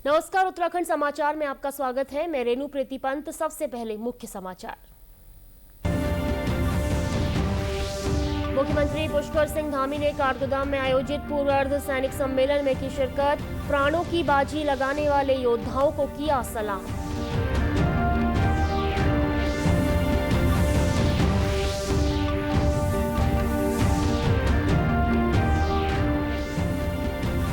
नमस्कार, उत्तराखंड समाचार में आपका स्वागत है। मैं रेणु प्रीति पंत। सबसे पहले मुख्य समाचार। मुख्यमंत्री पुष्कर सिंह धामी ने काठगोदाम में आयोजित पूर्व अर्ध सैनिक सम्मेलन में की शिरकत। प्राणों की बाजी लगाने वाले योद्धाओं को किया सलाम।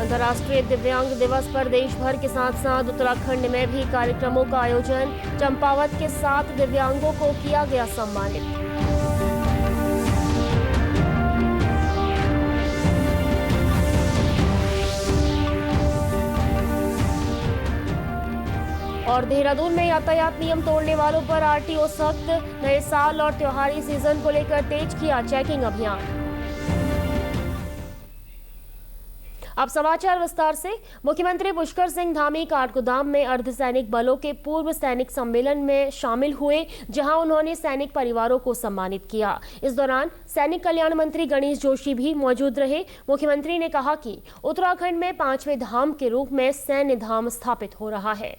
अंतर्राष्ट्रीय दिव्यांग दिवस पर देश भर के साथ साथ उत्तराखंड में भी कार्यक्रमों का आयोजन। चंपावत के 7 दिव्यांगों को किया गया सम्मानित। और देहरादून में यातायात नियम तोड़ने वालों पर आरटीओ सख्त। नए साल और त्योहारी सीजन को लेकर तेज किया चेकिंग अभियान। अब समाचार विस्तार से। मुख्यमंत्री पुष्कर सिंह धामी काठगोदाम में अर्धसैनिक बलों के पूर्व सैनिक सम्मेलन में शामिल हुए, जहां उन्होंने सैनिक परिवारों को सम्मानित किया। इस दौरान सैनिक कल्याण मंत्री गणेश जोशी भी मौजूद रहे। मुख्यमंत्री ने कहा कि उत्तराखंड में 5वें धाम के रूप में सैन्य धाम स्थापित हो रहा है।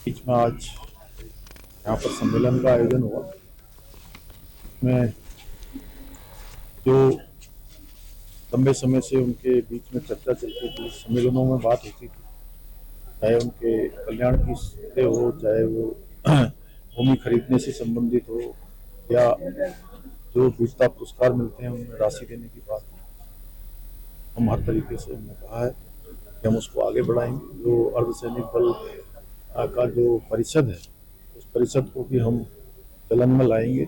बीच में आज यहाँ पर सम्मेलन का आयोजन हुआ, में जो लंबे समय से उनके बीच में चर्चा चलती थी, सम्मेलनों में बात होती थी, चाहे उनके कल्याण की स्थिति हो, चाहे वो भूमि खरीदने से संबंधित हो, या जो वीरता पुरस्कार मिलते हैं उनमें राशि देने की बात हो। हम हर तरीके से हमने कहा है कि हम उसको आगे बढ़ाएंगे। जो अर्धसैनिक बल का जो परिषद है, उस परिषद को भी हम चलन में लाएंगे।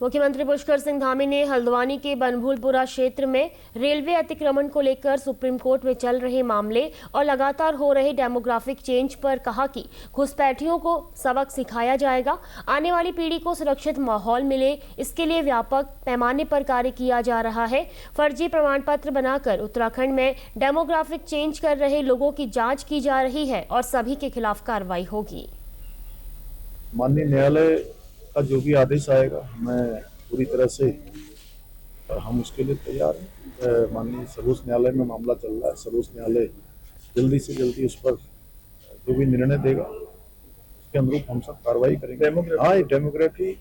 मुख्यमंत्री पुष्कर सिंह धामी ने हल्द्वानी के बनभूलपुरा क्षेत्र में रेलवे अतिक्रमण को लेकर सुप्रीम कोर्ट में चल रहे मामले और लगातार हो रहे डेमोग्राफिक चेंज पर कहा कि घुसपैठियों को सबक सिखाया जाएगा। आने वाली पीढ़ी को सुरक्षित माहौल मिले, इसके लिए व्यापक पैमाने पर कार्य किया जा रहा है। फर्जी प्रमाण पत्र बनाकर उत्तराखंड में डेमोग्राफिक चेंज कर रहे लोगों की जाँच की जा रही है और सभी के खिलाफ कार्रवाई होगी। माननीय न्यायालय का जो भी आदेश आएगा, मैं पूरी तरह से हम उसके लिए तैयार हैं। माननीय सर्वोच्च न्यायालय में मामला चल रहा है, सर्वोच्च न्यायालय जल्दी से जल्दी उस पर जो भी निर्णय देगा उसके अनुरूप हम सब कार्रवाई करेंगे। हाँ, ये डेमोग्राफी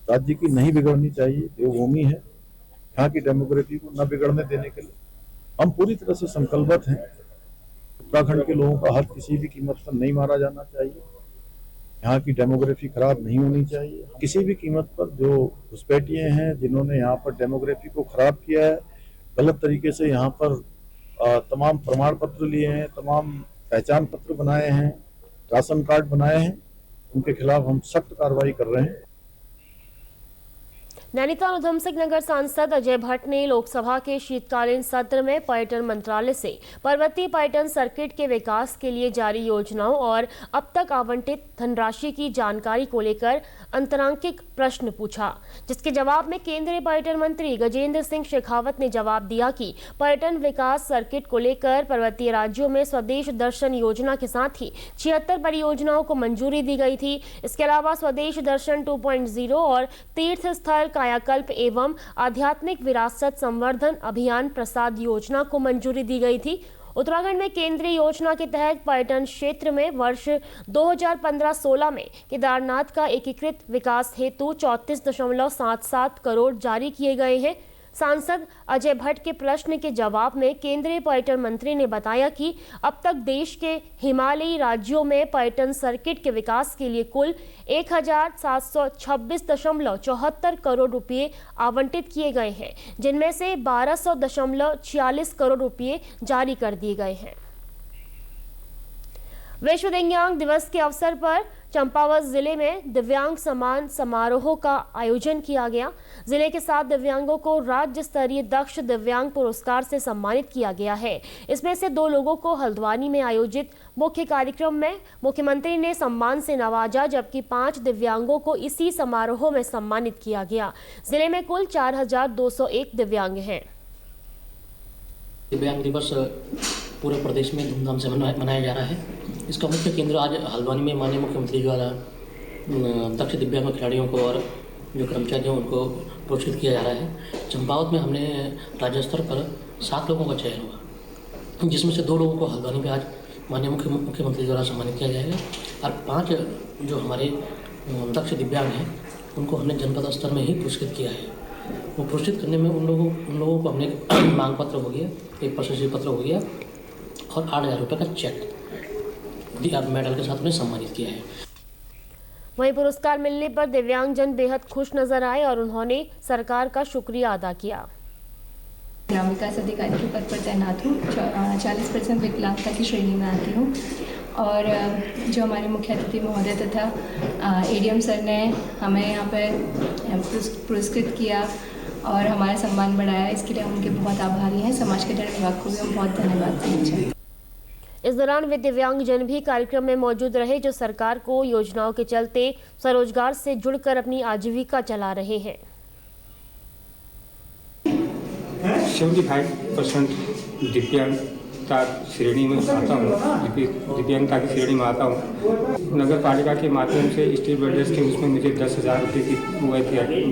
राज्य की नहीं बिगड़नी चाहिए। देवभूमि है, यहाँ की डेमोग्राफी को न बिगड़ने देने के लिए हम पूरी तरह से संकल्पित हैं। उत्तराखंड के लोगों का हक किसी भी कीमत पर नहीं मारा जाना चाहिए। यहाँ की डेमोग्राफी खराब नहीं होनी चाहिए। किसी भी कीमत पर जो घुसपैठिए हैं, जिन्होंने यहाँ पर डेमोग्राफी को खराब किया है, गलत तरीके से यहाँ पर तमाम प्रमाण पत्र लिए हैं, तमाम पहचान पत्र बनाए हैं, राशन कार्ड बनाए हैं, उनके खिलाफ हम सख्त कार्रवाई कर रहे हैं। नैनीताल उधमसिंह नगर सांसद अजय भट्ट ने लोकसभा के शीतकालीन सत्र में पर्यटन मंत्रालय से पर्वतीय पर्यटन सर्किट के विकास के लिए जारी योजनाओं और अब तक आवंटित धनराशि की जानकारी को लेकर अंतरांकिक प्रश्न पूछा, जिसके जवाब में केंद्रीय पर्यटन मंत्री गजेंद्र सिंह शेखावत ने जवाब दिया कि पर्यटन विकास सर्किट को लेकर पर्वतीय राज्यों में स्वदेश दर्शन योजना के साथ ही 76 परियोजनाओं को मंजूरी दी गई थी। इसके अलावा स्वदेश दर्शन 2.0 और तीर्थ स्थल कायाकल्प एवं आध्यात्मिक विरासत संवर्धन अभियान प्रसाद योजना को मंजूरी दी गई थी। उत्तराखंड में केंद्रीय योजना के तहत पर्यटन क्षेत्र में वर्ष 2015-16 में केदारनाथ का एकीकृत विकास हेतु 34.77 करोड़ जारी किए गए हैं। सांसद अजय भट्ट के प्रश्न के जवाब में केंद्रीय पर्यटन मंत्री ने बताया कि अब तक देश के हिमालयी राज्यों में पर्यटन सर्किट के विकास के लिए कुल 1726.74 करोड़ रुपए आवंटित किए गए हैं, जिनमें से 1200.46 करोड़ रुपए जारी कर दिए गए हैं। विश्व दिव्यांग दिवस के अवसर पर चंपावत जिले में दिव्यांग सम्मान समारोह का आयोजन किया गया। जिले के 7 दिव्यांगों को राज्य स्तरीय दक्ष दिव्यांग पुरस्कार से सम्मानित किया गया है। इसमें से 2 लोगों को हल्द्वानी में आयोजित मुख्य कार्यक्रम में मुख्यमंत्री ने सम्मान से नवाजा, जबकि 5 दिव्यांगों को इसी समारोह में सम्मानित किया गया। जिले में कुल 4201 दिव्यांग हैं। दिव्यांग दिवस पूरे प्रदेश में धूमधाम से मनाया जा रहा है। इसका मुख्य केंद्र आज हल्द्वानी में माननीय मुख्यमंत्री द्वारा दक्ष दिव्यांग खिलाड़ियों को और जो कर्मचारी हैं उनको पुरस्कृत किया जा रहा है। चंपावत में हमने राज्य स्तर पर 7 लोगों का चयन हुआ। जिसमें से 2 लोगों को हल्द्वानी में आज माननीय मुख्यमंत्री द्वारा सम्मानित किया जाएगा और 5 जो हमारे दक्ष दिव्यांग हैं उनको हमने जनपद स्तर में ही पुरस्कृत किया है। वो पुरस्कृत करने में उन लोगों को हमने मांग पत्र हो गया, एक प्रशस्ति पत्र हो गया और 8,000 रुपये का चेक मेडल के साथ उन्हें सम्मानित किया है। वहीं पुरस्कार मिलने पर दिव्यांगजन बेहद खुश नजर आए और उन्होंने सरकार का शुक्रिया अदा किया। ग्राम विकास अधिकारी के पद पर तैनात हूँ, 40% विकलांगता की श्रेणी में आती हूँ और जो हमारे मुख्य अतिथि महोदय तथा एडीएम सर ने हमें यहाँ पर पुरस्कृत किया और हमारा सम्मान बढ़ाया, इसके लिए हम उनके बहुत आभारी हैं। समाज कल्याण विभाग को भी हम बहुत धन्यवाद देना चाहते हैं। इस दौरान वे दिव्यांगजन भी कार्यक्रम में मौजूद रहे जो सरकार को योजनाओं के चलते स्वरोजगार से जुड़कर अपनी आजीविका चला रहे हैं। 75% दिव्यांगता श्रेणी में आता हूँ, दिव्यांगता की श्रेणी में आता हूँ। नगर पालिका के माध्यम से स्टेट बिल्डर्स के उसमें मुझे 10,000 रुपये की वो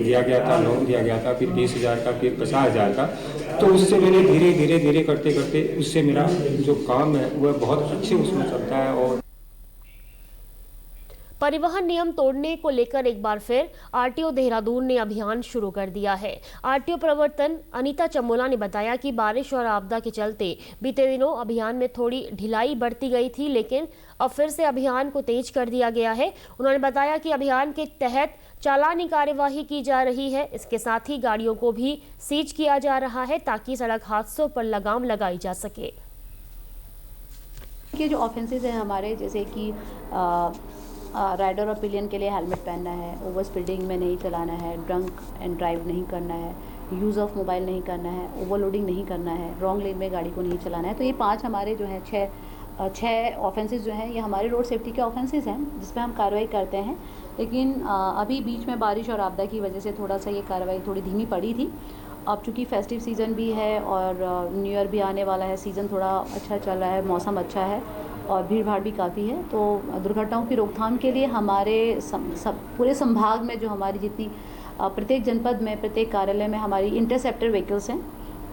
दिया गया था, लोन दिया गया था, फिर 20,000 का, फिर 50,000 का। तो उससे मैंने धीरे धीरे करते उससे मेरा जो काम है वह बहुत अच्छे उसमें चलता है। और परिवहन नियम तोड़ने को लेकर एक बार फिर आरटीओ देहरादून ने अभियान शुरू कर दिया है। आरटीओ प्रवर्तन अनीता चमोला ने बताया कि बारिश और आपदा के चलते बीते दिनों अभियान में थोड़ी ढिलाई बरती गई थी, लेकिन अब फिर से अभियान को तेज कर दिया गया है। उन्होंने बताया कि अभियान के तहत चालानी कार्यवाही की जा रही है। इसके साथ ही गाड़ियों को भी सीज किया जा रहा है ताकि सड़क हादसों पर लगाम लगाई जा सके। ये जो ऑफेंसेस हैं हमारे, जैसे कि राइडर और पिलियन के लिए हेलमेट पहनना है, ओवर स्पीडिंग में नहीं चलाना है, ड्रंक एंड ड्राइव नहीं करना है, यूज़ ऑफ मोबाइल नहीं करना है, ओवरलोडिंग नहीं करना है, रॉन्ग लेन में गाड़ी को नहीं चलाना है। तो ये 5 हमारे जो हैं 6 ऑफेंसेस जो हैं ये हमारे रोड सेफ्टी के ऑफेंसेस हैं जिस पर हम कार्रवाई करते हैं। लेकिन अभी बीच में बारिश और आपदा की वजह से थोड़ा सा ये कार्रवाई थोड़ी धीमी पड़ी थी। अब चूँकि फेस्टिव सीज़न भी है और न्यू ईयर भी आने वाला है, सीज़न थोड़ा अच्छा चल रहा है, मौसम अच्छा है और भीड़ भाड़ भी काफ़ी है, तो दुर्घटनाओं की रोकथाम के लिए हमारे पूरे संभाग में जो हमारी जितनी प्रत्येक जनपद में प्रत्येक कार्यालय में हमारी इंटरसेप्टर व्हीकल्स हैं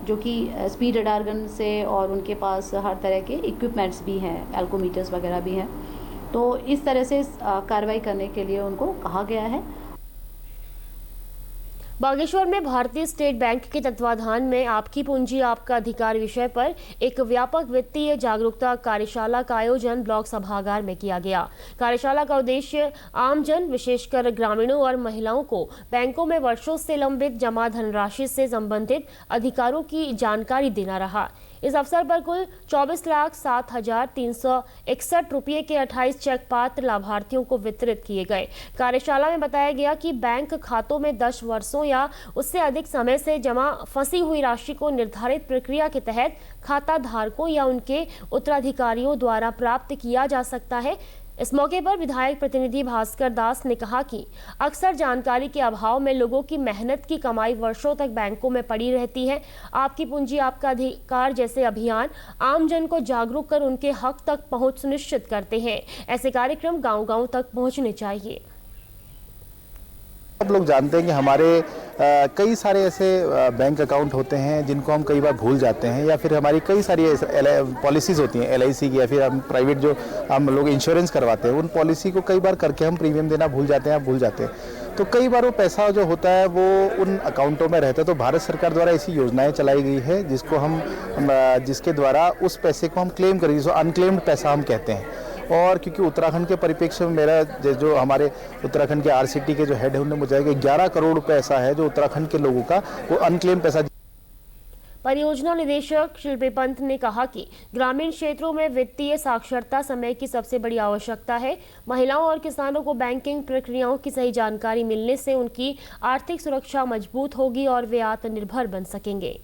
जो कि स्पीड रडार गन से और उनके पास हर तरह के इक्विपमेंट्स भी हैं, एल्कोमीटर्स वगैरह भी हैं। तो इस तरह से कार्रवाई करने के लिए उनको कहा गया है। बागेश्वर में भारतीय स्टेट बैंक के तत्वाधान में आपकी पूंजी आपका अधिकार विषय पर एक व्यापक वित्तीय जागरूकता कार्यशाला का आयोजन ब्लॉक सभागार में किया गया। कार्यशाला का उद्देश्य आमजन विशेषकर ग्रामीणों और महिलाओं को बैंकों में वर्षों से लंबित जमा धनराशि से संबंधित अधिकारों की जानकारी देना रहा। इस अवसर पर कुल 24,07,361 रुपये के 28 चेक पात्र लाभार्थियों को वितरित किए गए। कार्यशाला में बताया गया कि बैंक खातों में 10 वर्षों या उससे अधिक समय से जमा फंसी हुई राशि को निर्धारित प्रक्रिया के तहत खाता धारकों या उनके उत्तराधिकारियों द्वारा प्राप्त किया जा सकता है। इस मौके पर विधायक प्रतिनिधि भास्कर दास ने कहा कि अक्सर जानकारी के अभाव में लोगों की मेहनत की कमाई वर्षों तक बैंकों में पड़ी रहती है। आपकी पूंजी आपका अधिकार जैसे अभियान आमजन को जागरूक कर उनके हक तक पहुंच सुनिश्चित करते हैं। ऐसे कार्यक्रम गांव-गांव तक पहुंचने चाहिए। आप लोग जानते हैं कि हमारे कई सारे ऐसे बैंक अकाउंट होते हैं जिनको हम कई बार भूल जाते हैं, या फिर हमारी कई सारी पॉलिसीज़ होती हैं LIC की, या फिर हम प्राइवेट जो हम लोग इंश्योरेंस करवाते हैं उन पॉलिसी को कई बार करके हम प्रीमियम देना भूल जाते हैं, तो कई बार वो पैसा जो होता है वो उन अकाउंटों में रहता है। तो भारत सरकार द्वारा ऐसी योजनाएं चलाई गई है जिसके द्वारा उस पैसे को हम क्लेम करें, जिसको अनक्लेम्ड पैसा हम कहते हैं। और क्योंकि उत्तराखंड के परिप्रेक्ष्य में मेरा जो हमारे उत्तराखंड के RCT के जो हेड है उन्होंने मुझे 11 करोड़ रुपए ऐसा है जो उत्तराखंड के लोगों का वो अनक्लेम पैसा। परियोजना निदेशक शिल्पी पंत ने कहा कि ग्रामीण क्षेत्रों में वित्तीय साक्षरता समय की सबसे बड़ी आवश्यकता है। महिलाओं और किसानों को बैंकिंग प्रक्रियाओं की सही जानकारी मिलने से उनकी आर्थिक सुरक्षा मजबूत होगी और वे आत्मनिर्भर बन सकेंगे।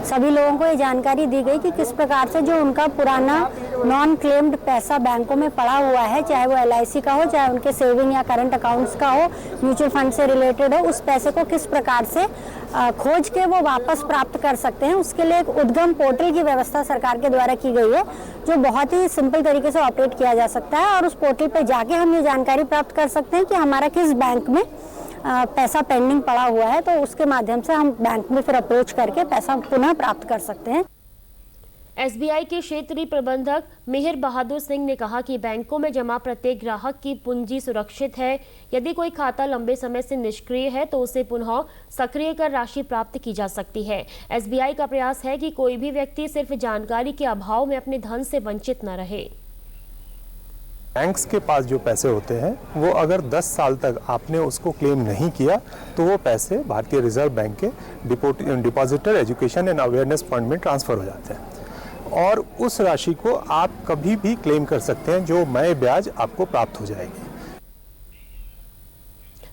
सभी लोगों को ये जानकारी दी गई कि किस प्रकार से जो उनका पुराना नॉन क्लेम्ड पैसा बैंकों में पड़ा हुआ है, चाहे वो LIC का हो, चाहे उनके सेविंग या करंट अकाउंट्स का हो, म्यूचुअल फंड से रिलेटेड हो, उस पैसे को किस प्रकार से खोज के वो वापस प्राप्त कर सकते हैं। उसके लिए एक उद्गम पोर्टल की व्यवस्था सरकार के द्वारा की गई है जो बहुत ही सिंपल तरीके से ऑपरेट किया जा सकता है और उस पोर्टल पर जाके हम ये जानकारी प्राप्त कर सकते हैं कि हमारा किस बैंक में पैसा पेंडिंग पड़ा हुआ है, तो उसके माध्यम से हम बैंक में फिर अप्रोच करके पैसा पुनः प्राप्त कर सकते हैं। एसबीआई के क्षेत्रीय प्रबंधक मिहिर बहादुर सिंह ने कहा कि बैंकों में जमा प्रत्येक ग्राहक की पूंजी सुरक्षित है। यदि कोई खाता लंबे समय से निष्क्रिय है तो उसे पुनः सक्रिय कर राशि प्राप्त की जा सकती है। एसबीआई का प्रयास है कि कोई भी व्यक्ति सिर्फ जानकारी के अभाव में अपने धन से वंचित न रहे। बैंक्स के पास जो पैसे होते हैं वो अगर 10 साल तक आपने उसको क्लेम नहीं किया तो वो पैसे भारतीय रिजर्व बैंक के depositor education and awareness fund में ट्रांसफ़र हो जाते हैं और उस राशि को आप कभी भी क्लेम कर सकते हैं, जो नए ब्याज आपको प्राप्त हो जाएगी।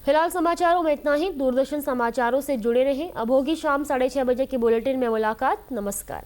फिलहाल समाचारों में इतना ही। दूरदर्शन समाचारों से जुड़े रहें। अब होगी शाम 6:30 बजे के बुलेटिन में मुलाकात। नमस्कार।